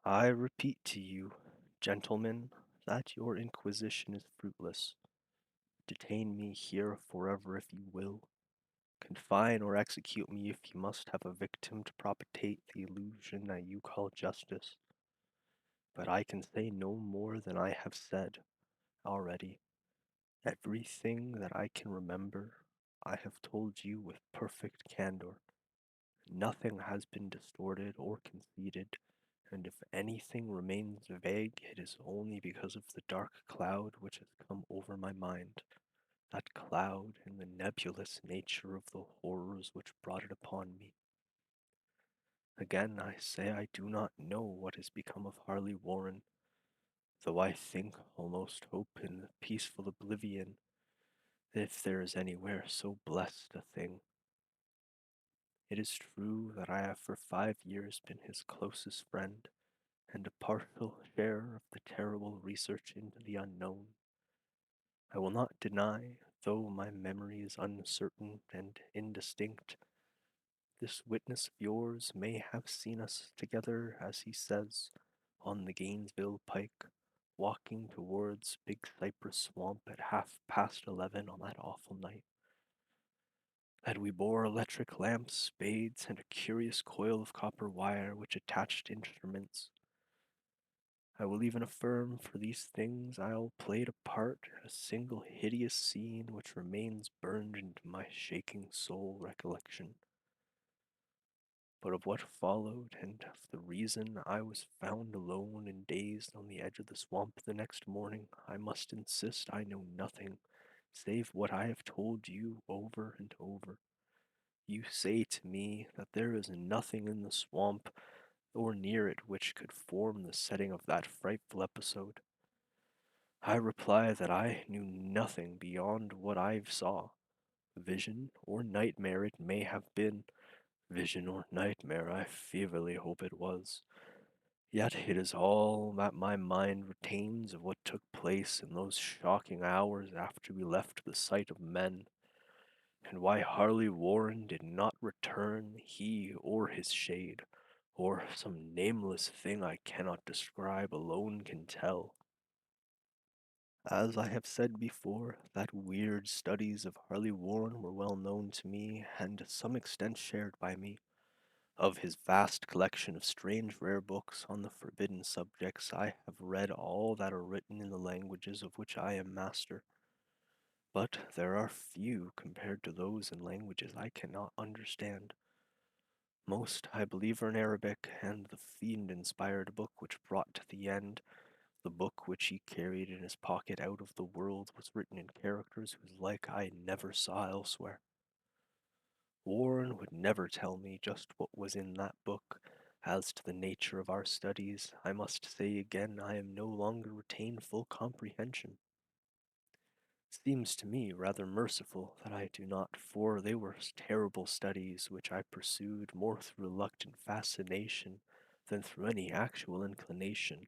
I repeat to you, gentlemen, that your inquisition is fruitless. Detain me here forever if you will. Confine or execute me if you must have a victim to propitiate the illusion that you call justice. But I can say no more than I have said already. Everything that I can remember, I have told you with perfect candor. Nothing has been distorted or conceded, and if anything remains vague, it is only because of the dark cloud which has come over my mind, that cloud and the nebulous nature of the horrors which brought it upon me. Again, I say I do not know what has become of Harley Warren, though I think, almost hope in the peaceful oblivion, if there is anywhere so blessed a thing. It is true that I have for 5 years been his closest friend, and a partial share of the terrible research into the unknown. I will not deny, though my memory is uncertain and indistinct, this witness of yours may have seen us together, as he says, on the Gainesville pike, walking towards Big Cypress Swamp at 11:30 on that awful night. That we bore electric lamps, spades, and a curious coil of copper wire which attached instruments. I will even affirm for these things I'll played a part in a single hideous scene which remains burned into my shaking soul recollection. But of what followed, and of the reason I was found alone and dazed on the edge of the swamp the next morning, I must insist I know nothing, save what I have told you over and over. You say to me that there is nothing in the swamp or near it which could form the setting of that frightful episode. I reply that I knew nothing beyond what I saw. Vision or nightmare it may have been. Vision or nightmare, I feverly hope it was. Yet it is all that my mind retains of what took place in those shocking hours after we left the sight of men, and why Harley Warren did not return, he or his shade, or some nameless thing I cannot describe alone can tell. As I have said before, that weird studies of Harley Warren were well known to me, and to some extent shared by me. Of his vast collection of strange rare books on the forbidden subjects, I have read all that are written in the languages of which I am master. But there are few compared to those in languages I cannot understand. Most, I believe, are in Arabic, and the fiend-inspired book which brought to the end, the book which he carried in his pocket out of the world, was written in characters whose like I never saw elsewhere. Warren would never tell me just what was in that book. As to the nature of our studies, I must say again I am no longer retain full comprehension. Seems to me rather merciful that I do not, for they were terrible studies which I pursued more through reluctant fascination than through any actual inclination.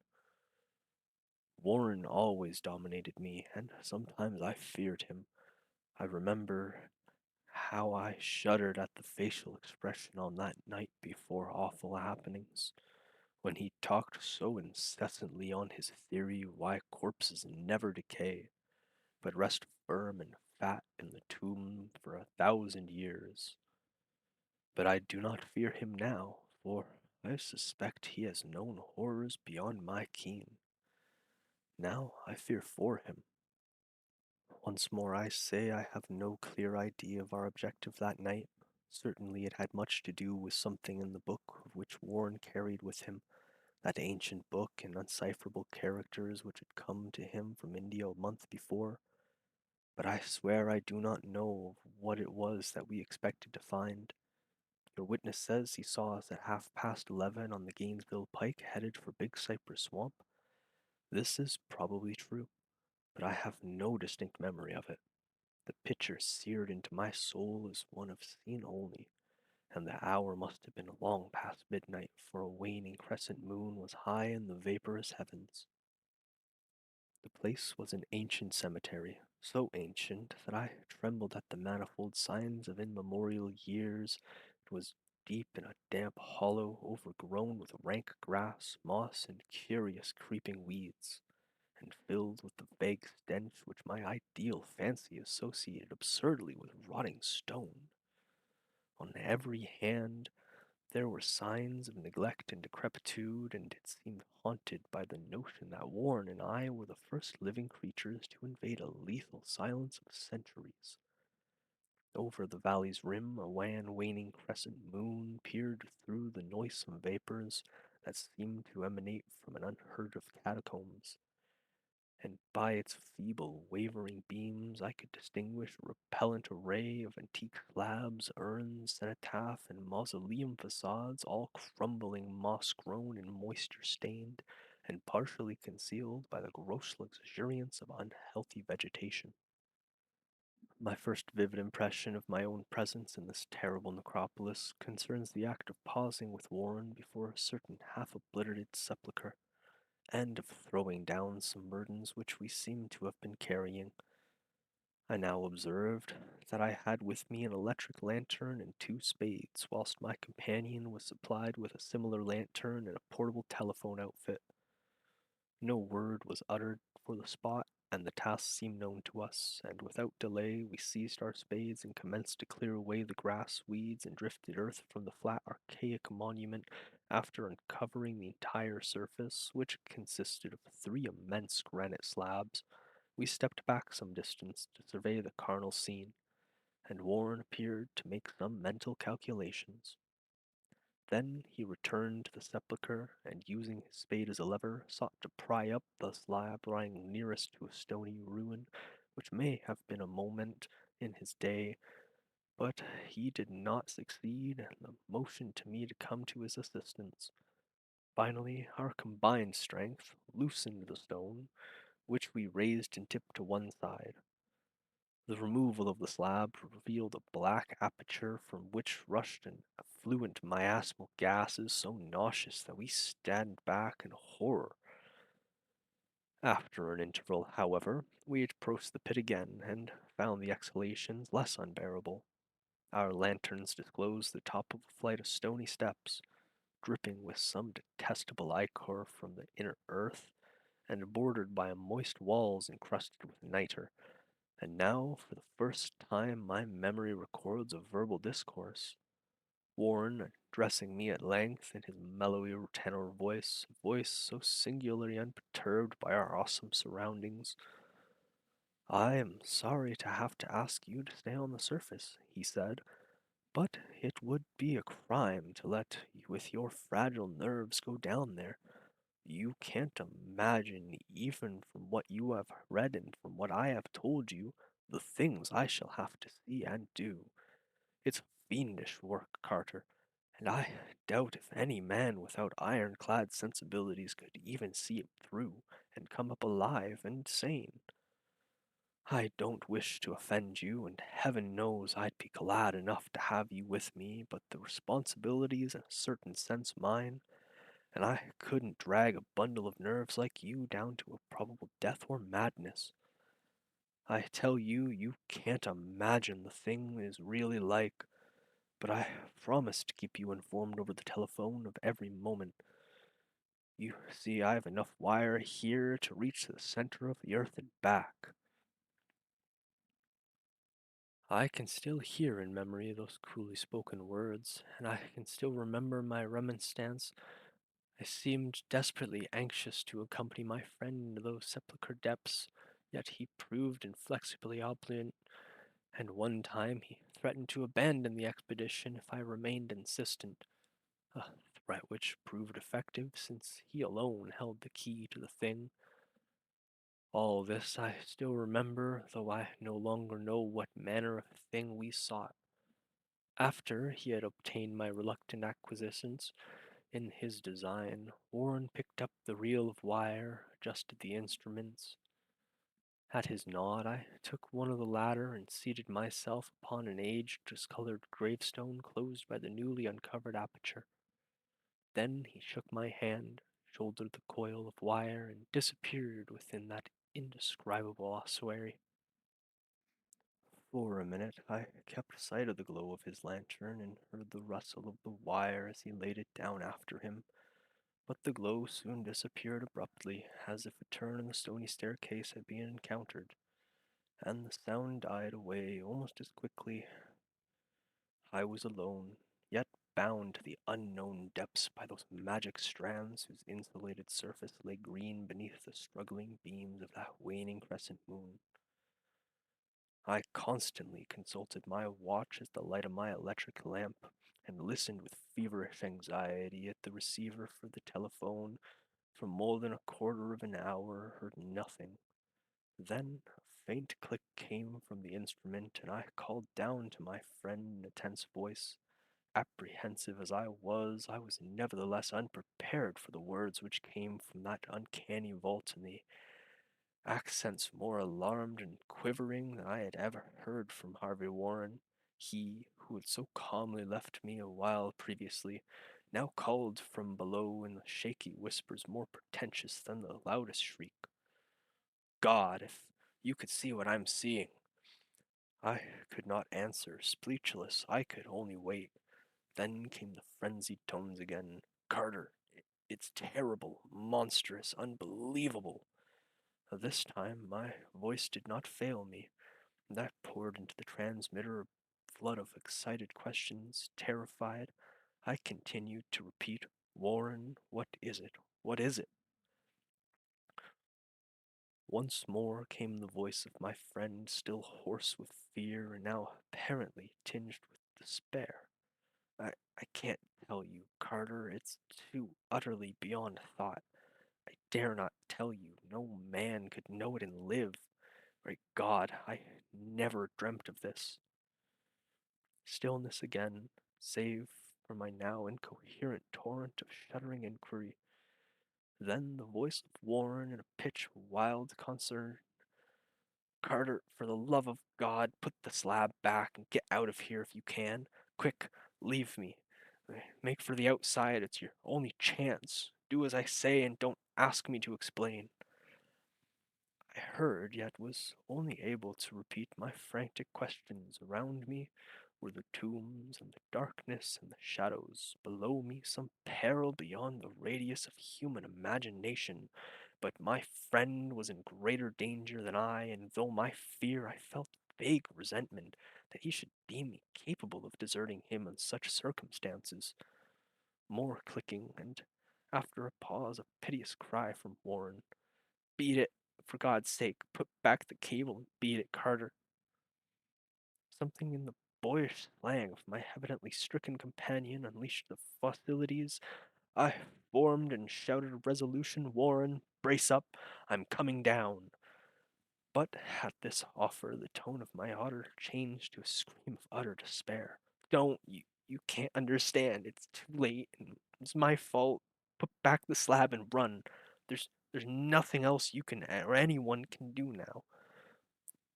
Warren always dominated me, and sometimes I feared him. I remember how I shuddered at the facial expression on that night before awful happenings, when he talked so incessantly on his theory why corpses never decay, but rest firm and fat in the tomb for 1,000 years. But I do not fear him now, for I suspect he has known horrors beyond my ken. Now I fear for him. Once more I say I have no clear idea of our objective that night. Certainly it had much to do with something in the book of which Warren carried with him, that ancient book in uncipherable characters which had come to him from India a month before, but I swear I do not know what it was that we expected to find. Your witness says he saw us at 11:30 on the Gainesville pike headed for Big Cypress Swamp. This is probably true, but I have no distinct memory of it. The picture seared into my soul is one of scene only, and the hour must have been long past midnight, for a waning crescent moon was high in the vaporous heavens. The place was an ancient cemetery, so ancient that I trembled at the manifold signs of immemorial years. It was deep in a damp hollow overgrown with rank grass, moss, and curious creeping weeds, and filled with the vague stench which my ideal fancy associated absurdly with rotting stone. On every hand there were signs of neglect and decrepitude, and it seemed haunted by the notion that Warren and I were the first living creatures to invade a lethal silence of centuries. Over the valley's rim, a wan, waning crescent moon peered through the noisome vapors that seemed to emanate from an unheard of catacombs, and by its feeble, wavering beams I could distinguish a repellent array of antique slabs, urns, cenotaph, and mausoleum facades, all crumbling, moss-grown, and moisture-stained, and partially concealed by the gross luxuriance of unhealthy vegetation. My first vivid impression of my own presence in this terrible necropolis concerns the act of pausing with Warren before a certain half-obliterated sepulchre, and of throwing down some burdens which we seemed to have been carrying. I now observed that I had with me an electric lantern and two spades, whilst my companion was supplied with a similar lantern and a portable telephone outfit. No word was uttered for the spot, and the task seemed known to us, and without delay we seized our spades and commenced to clear away the grass, weeds, and drifted earth from the flat archaic monument. After uncovering the entire surface, which consisted of three immense granite slabs, we stepped back some distance to survey the carnal scene, and Warren appeared to make some mental calculations. Then he returned to the sepulchre, and using his spade as a lever, sought to pry up the slab lying nearest to a stony ruin, which may have been a monument in his day, but he did not succeed, and motioned to me to come to his assistance. Finally, our combined strength loosened the stone, which we raised and tipped to one side. The removal of the slab revealed a black aperture from which rushed an effluent miasmal gases so nauseous that we stand back in horror. After an interval, however, we approached the pit again, and found the exhalations less unbearable. Our lanterns disclosed the top of a flight of stony steps, dripping with some detestable ichor from the inner earth, and bordered by moist walls encrusted with nitre. And now, for the first time, my memory records a verbal discourse. Warren, addressing me at length in his mellowy tenor voice, a voice so singularly unperturbed by our awesome surroundings. "I am sorry to have to ask you to stay on the surface," he said, "but it would be a crime to let you with your fragile nerves go down there. You can't imagine, even from what you have read and from what I have told you, the things I shall have to see and do. It's fiendish work, Carter, and I doubt if any man without ironclad sensibilities could even see it through and come up alive and sane. I don't wish to offend you, and heaven knows I'd be glad enough to have you with me, but the responsibility is in a certain sense mine, and I couldn't drag a bundle of nerves like you down to a probable death or madness. I tell you, you can't imagine the thing is really like, but I promise to keep you informed over the telephone of every moment. You see, I have enough wire here to reach the center of the earth and back." I can still hear in memory those coolly spoken words, and I can still remember my remonstrance. I seemed desperately anxious to accompany my friend into those sepulchral depths, yet he proved inflexibly obstinate, and one time he threatened to abandon the expedition if I remained insistent, a threat which proved effective since he alone held the key to the thing. All this I still remember, though I no longer know what manner of thing we sought. After he had obtained my reluctant acquiescence in his design, Warren picked up the reel of wire, adjusted the instruments. At his nod, I took one of the latter and seated myself upon an aged, discolored gravestone closed by the newly uncovered aperture. Then he shook my hand, shouldered the coil of wire, and disappeared within that indescribable ossuary. For a minute I kept sight of the glow of his lantern and heard the rustle of the wire as he laid it down after him, but the glow soon disappeared abruptly, as if a turn in the stony staircase had been encountered, and the sound died away almost as quickly. I was alone, yet bound to the unknown depths by those magic strands whose insulated surface lay green beneath the struggling beams of that waning crescent moon. I constantly consulted my watch as the light of my electric lamp, and listened with feverish anxiety at the receiver for the telephone. For more than a quarter of an hour, heard nothing. Then a faint click came from the instrument, and I called down to my friend in a tense voice. Apprehensive as I was nevertheless unprepared for the words which came from that uncanny vault in the accents more alarmed and quivering than I had ever heard from Harvey Warren. He, who had so calmly left me a while previously, now called from below in the shaky whispers more pretentious than the loudest shriek. God, if you could see what I'm seeing! I could not answer, speechless. I could only wait. Then came the frenzied tones again. Carter, it's terrible, monstrous, unbelievable. This time my voice did not fail me, and I poured into the transmitter a flood of excited questions. Terrified, I continued to repeat, Warren, what is it? What is it? Once more came the voice of my friend, still hoarse with fear and now apparently tinged with despair. I can't tell you, Carter. It's too utterly beyond thought. I dare not tell you. No man could know it and live. Great God, I never dreamt of this. Stillness again, save for my now incoherent torrent of shuddering inquiry. Then the voice of Warren in a pitch of wild concern. Carter, for the love of God, put the slab back and get out of here if you can. Quick, leave me. Make for the outside, it's your only chance. Do as I say and don't ask me to explain. I heard, yet was only able to repeat my frantic questions. Around me were the tombs and the darkness and the shadows. Below me some peril beyond the radius of human imagination. But my friend was in greater danger than I, and though my fear, I felt vague resentment that he should deem me capable of deserting him in such circumstances. More clicking, and after a pause, a piteous cry from Warren. Beat it, for God's sake, put back the cable and beat it, Carter. Something in the boyish slang of my evidently stricken companion unleashed the hostilities. I formed and shouted a resolution, Warren, brace up, I'm coming down. But at this offer, the tone of my otter changed to a scream of utter despair. Don't, you can't understand. It's too late, and it's my fault. Put back the slab and run. There's nothing else you can or anyone can do now.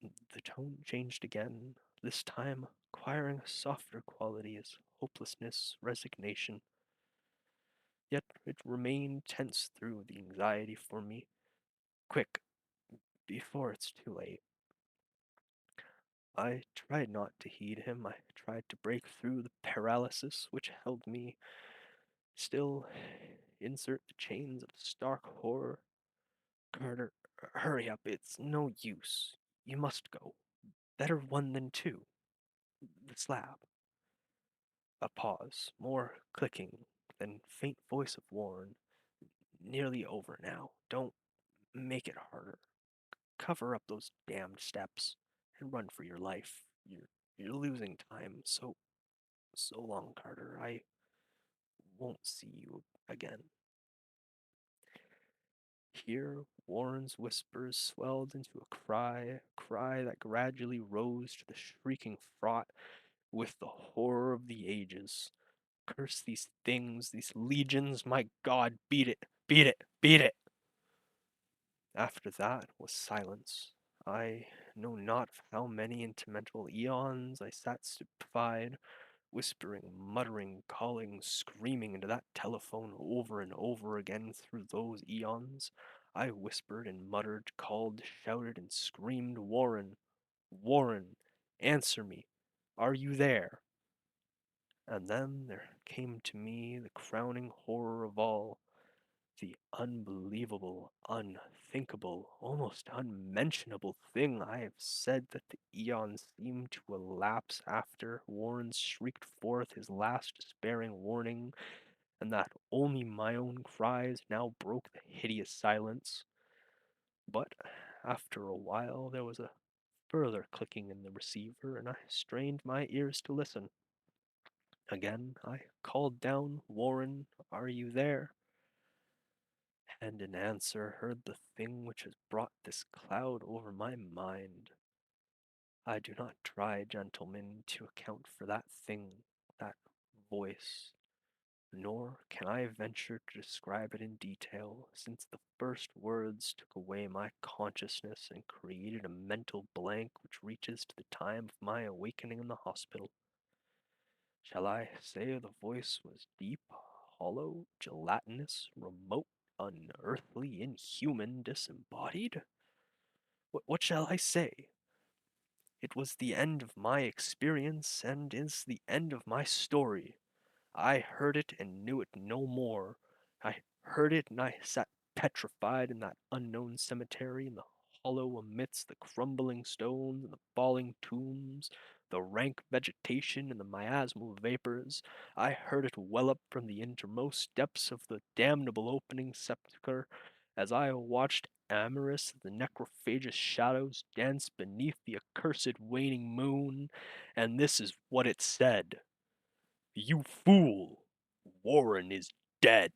The tone changed again, this time acquiring a softer quality as hopelessness, resignation. Yet it remained tense through the anxiety for me. Quick, before it's too late. I tried not to heed him. I tried to break through the paralysis which held me. Still, insert the chains of stark horror. Carter, hurry up. It's no use. You must go. Better one than two. The slab. A pause, more clicking, then faint voice of Warren. Nearly over now. Don't make it harder. Cover up those damned steps and run for your life. You're losing time. So long, Carter. I won't see you again. Here, Warren's whispers swelled into a cry that gradually rose to the shrieking fraught with the horror of the ages. Curse these things, these legions, my God, beat it, beat it, beat it! After that was silence. I know not how many intermental eons I sat stupefied, whispering, muttering, calling, screaming into that telephone over and over again through those eons. I whispered and muttered, called, shouted, and screamed, Warren! Warren! Answer me. Are you there? And then there came to me the crowning horror of all, the unbelievable, unthinkable, almost unmentionable thing I have said that the eons seemed to elapse after Warren shrieked forth his last despairing warning, and that only my own cries now broke the hideous silence. But after a while there was a further clicking in the receiver, and I strained my ears to listen. Again I called down, Warren, are you there? And in answer heard the thing which has brought this cloud over my mind. I do not try, gentlemen, to account for that thing, that voice, nor can I venture to describe it in detail, since the first words took away my consciousness and created a mental blank which reaches to the time of my awakening in the hospital. Shall I say the voice was deep, hollow, gelatinous, remote, unearthly, inhuman, disembodied? What shall I say? It was the end of my experience, and is the end of my story. I heard it and knew it no more. I heard it and I sat petrified in that unknown cemetery, in the hollow amidst the crumbling stones and the falling tombs, the rank vegetation and the miasmal vapors. I heard it well up from the innermost depths of the damnable opening sepulchre, as I watched amorous the necrophagous shadows dance beneath the accursed waning moon, and this is what it said. You fool! Warren is dead!